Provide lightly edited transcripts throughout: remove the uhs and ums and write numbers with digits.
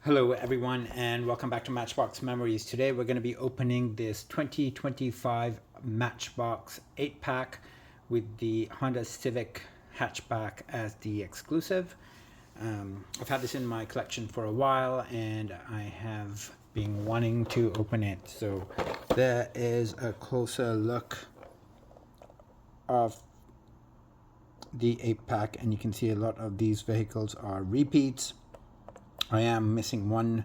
Hello everyone and welcome back to Matchbox Memories. Today we're going to be opening this 2025 Matchbox 8-pack with the Honda Civic Hatchback as the exclusive. I've had this in my collection for a while and I have been wanting to open it. So there is a closer look of the 8-pack and you can see a lot of these vehicles are repeats. I am missing one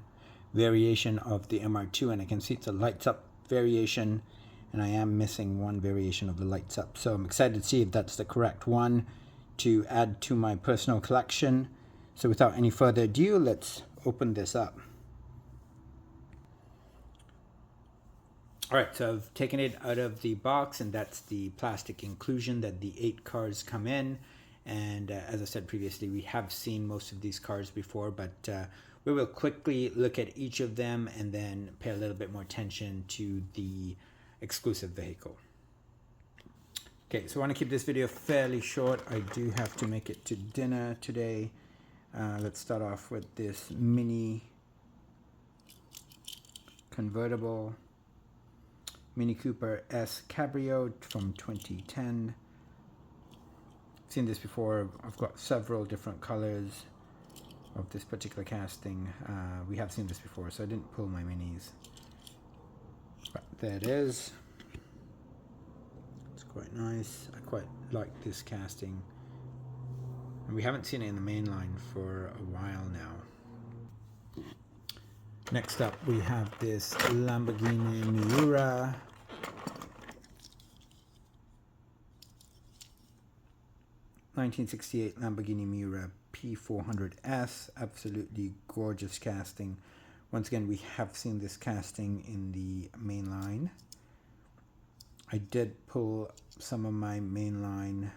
variation of the MR2 and I can see it's a lights up variation, and I am missing one variation of the lights up. So I'm excited to see if that's the correct one to add to my personal collection. So without any further ado, let's open this up. Alright, so I've taken it out of the box, and that's the plastic inclusion that the 8 cars come in. And as I said previously, we have seen most of these cars before, but we will quickly look at each of them and then pay a little bit more attention to the exclusive vehicle. Okay, so I want to keep this video fairly short. I do have to make it to dinner today. Let's start off with this mini convertible Mini Cooper S Cabrio from 2010. Seen this before. I've got several different colors of this particular casting. We have seen this before, so I didn't pull my minis, but there it is. It's quite nice. I quite like this casting, and we haven't seen it in the mainline for a while now. Next up we have this Lamborghini Miura. 1968 Lamborghini Miura P400S, absolutely gorgeous casting. Once again, we have seen this casting in the mainline. I did pull some of my mainline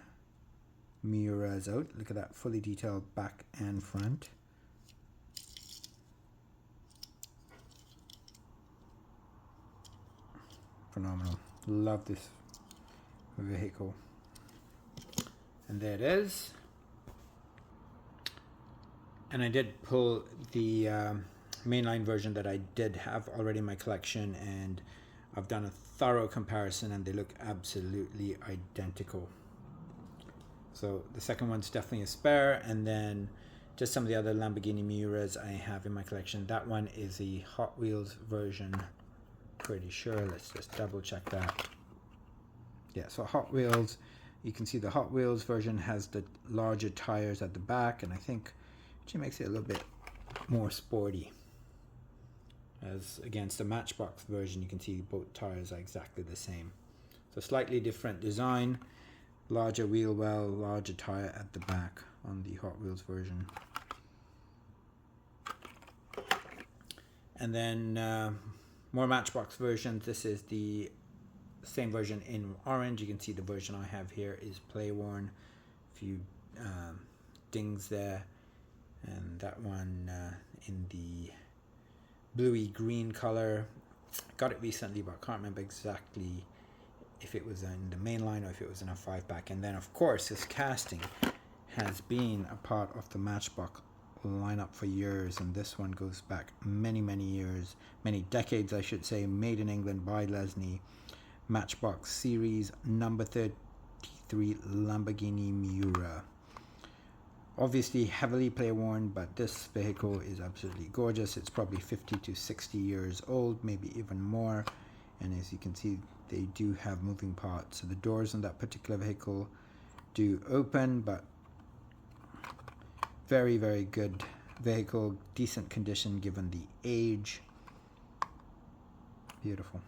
Miuras out. Look at that, fully detailed back and front. Phenomenal. Love this vehicle. And there it is. And I did pull the mainline version that I did have already in my collection, and I've done a thorough comparison and they look absolutely identical. So the second one's definitely a spare, and then just some of the other Lamborghini Miuras I have in my collection. That one is the Hot Wheels version, pretty sure. Let's just double check that. Yeah, so Hot Wheels. You can see the Hot Wheels version has the larger tires at the back, and I think it makes it a little bit more sporty. As against the Matchbox version, you can see both tires are exactly the same. So slightly different design, larger wheel well, larger tire at the back on the Hot Wheels version. And then more Matchbox versions. This is the same version in orange. You can see the version I have here is play worn, a few dings there, and that one in the bluey green color. Got it recently, but I can't remember exactly if it was in the mainline or if it was in a 5-pack. And then of course this casting has been a part of the Matchbox lineup for years, and this one goes back many years, many decades I should say. Made in England by Lesney. Matchbox series number 33 Lamborghini Miura. Obviously heavily play worn, but this vehicle is absolutely gorgeous. It's probably 50 to 60 years old, maybe even more. And as you can see, they do have moving parts. So the doors on that particular vehicle do open, but very good vehicle, decent condition given the age. Beautiful.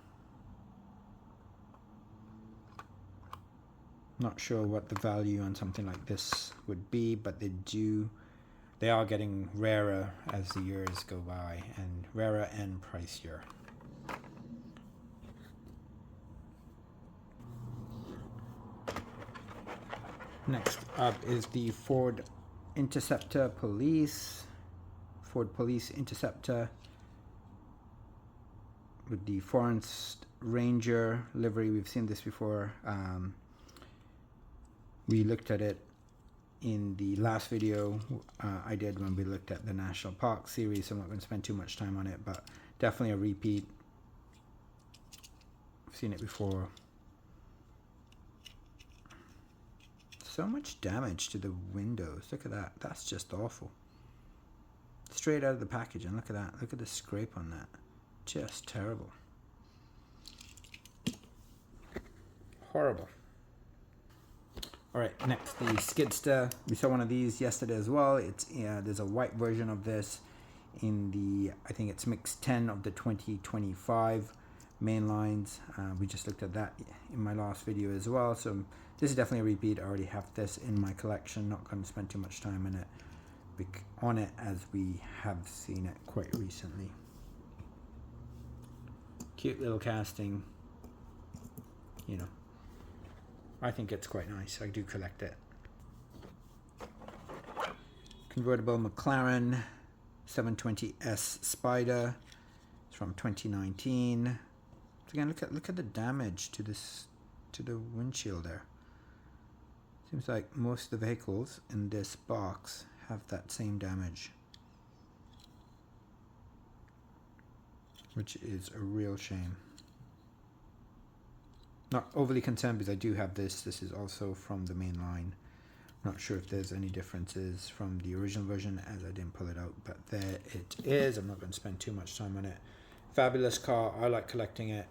Not sure what the value on something like this would be, but they are getting rarer as the years go by, and rarer and pricier. Next up is the Ford Interceptor Police. Ford Police Interceptor with the Forest Ranger livery. We've seen this before. We looked at it in the last video I did when we looked at the National Park series, so I'm not going to spend too much time on it, but definitely a repeat. I've seen it before. So much damage to the windows. Look at that. That's just awful. Straight out of the package, and look at that. Look at the scrape on that. Just terrible. Horrible. Alright, next the Skidster. We saw one of these yesterday as well. It's there's a white version of this in the, I think it's mix 10 of the 2025 main lines. We just looked at that in my last video as well. So this is definitely a repeat. I already have this in my collection. Not going to spend too much time on it as we have seen it quite recently. Cute little casting. You know, I think it's quite nice. I do collect it. Convertible McLaren 720S Spider. It's from 2019. So again, look at the damage to the windshield there. Seems like most of the vehicles in this box have that same damage, which is a real shame. Not overly concerned because I do have this. This is also from the main line. Not sure if there's any differences from the original version as I didn't pull it out, but there it is. I'm not going to spend too much time on it. Fabulous car. I like collecting it.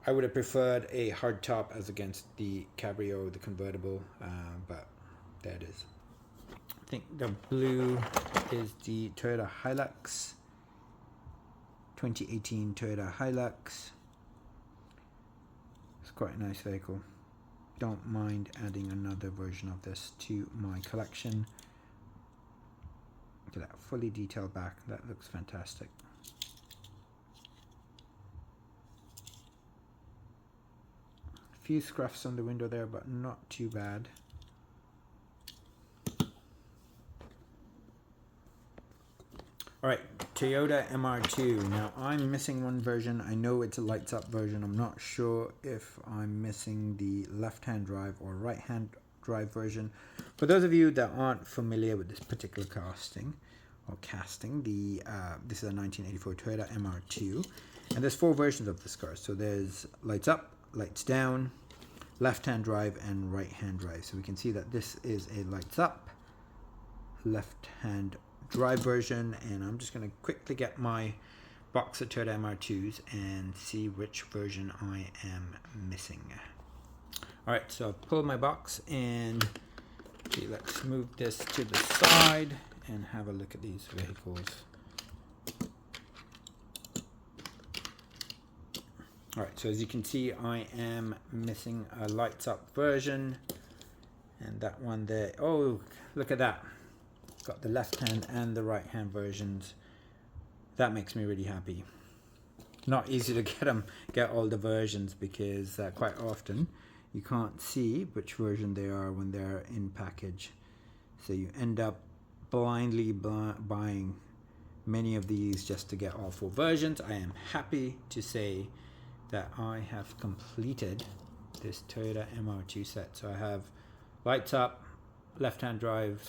I would have preferred a hardtop as against the Cabrio, the convertible, but there it is. I think the blue is the Toyota Hilux, 2018 Toyota Hilux. It's quite a nice vehicle. Don't mind adding another version of this to my collection. Look at that, fully detailed back. That looks fantastic. Few scruffs on the window there, but not too bad. Alright, Toyota MR2. Now I'm missing one version. I know it's a lights up version. I'm not sure if I'm missing the left-hand drive or right-hand drive version. For those of you that aren't familiar with this particular casting, this is a 1984 Toyota MR2, and there's 4 versions of this car. So there's lights up, lights down, left-hand drive, and right-hand drive. So we can see that this is a lights up, left-hand drive version, and I'm just going to quickly get my box of Toyota MR2s and see which version I am missing. Alright, so I've pulled my box, and okay, let's move this to the side and have a look at these vehicles. Alright, so as you can see, I am missing a lights up version, and that one there, oh, look at that. Got the left hand and the right hand versions. That makes me really happy. Not easy to get all the versions, because quite often you can't see which version they are when they're in package. So you end up blindly buying many of these just to get all 4 versions. I am happy to say that I have completed this Toyota MR2 set. So I have lights up, right-hand drive,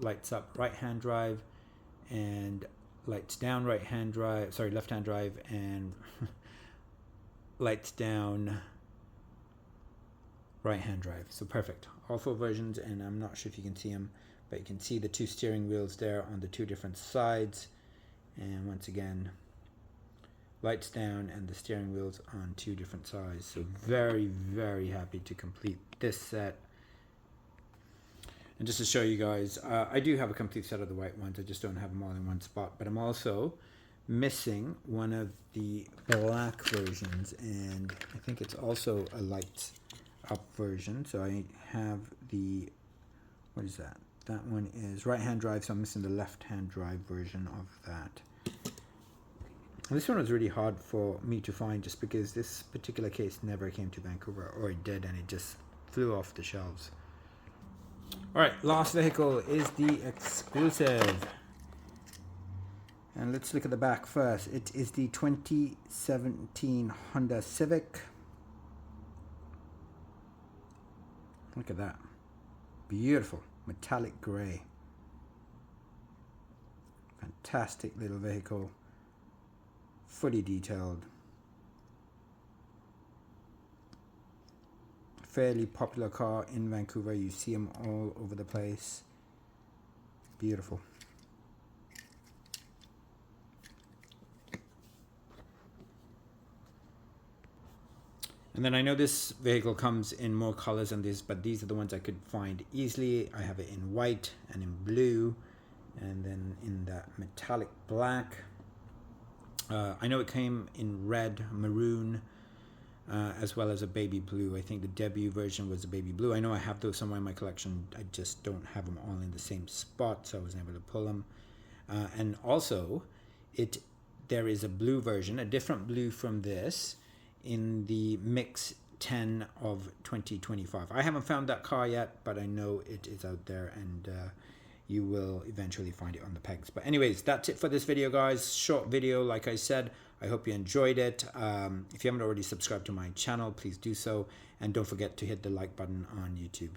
lights up, right-hand drive, and lights down, left-hand drive, and lights down, right-hand drive. So perfect, all 4 versions, and I'm not sure if you can see them, but you can see the 2 steering wheels there on the 2 different sides, and once again, lights down and the steering wheels on 2 different sides. So very, very happy to complete this set. And just to show you guys, I do have a complete set of the white ones. I just don't have them all in one spot. But I'm also missing one of the black versions, and I think it's also a lights up version. So I have the, what is that? That one is right-hand drive, so I'm missing the left-hand drive version of that. And this one was really hard for me to find, just because this particular case never came to Vancouver, or it did, and it just flew off the shelves. Alright, last vehicle is the exclusive. And let's look at the back first. It is the 2017 Honda Civic. Look at that. Beautiful metallic grey. Fantastic little vehicle, fully detailed. Fairly popular car in Vancouver. You see them all over the place. Beautiful. And then I know this vehicle comes in more colors than this, but these are the ones I could find easily. I have it in white and in blue, and then in that metallic black. I know it came in red, maroon, as well as a baby blue. I think the debut version was a baby blue. I know I have those somewhere in my collection. I just don't have them all in the same spot, so I wasn't able to pull them. And also, there is a blue version, a different blue from this, in the Mix 10 of 2025. I haven't found that car yet, but I know it is out there, and you will eventually find it on the pegs. But anyways, that's it for this video, guys. Short video, like I said. I hope you enjoyed it. If you haven't already subscribed to my channel, please do so, and don't forget to hit the like button on YouTube.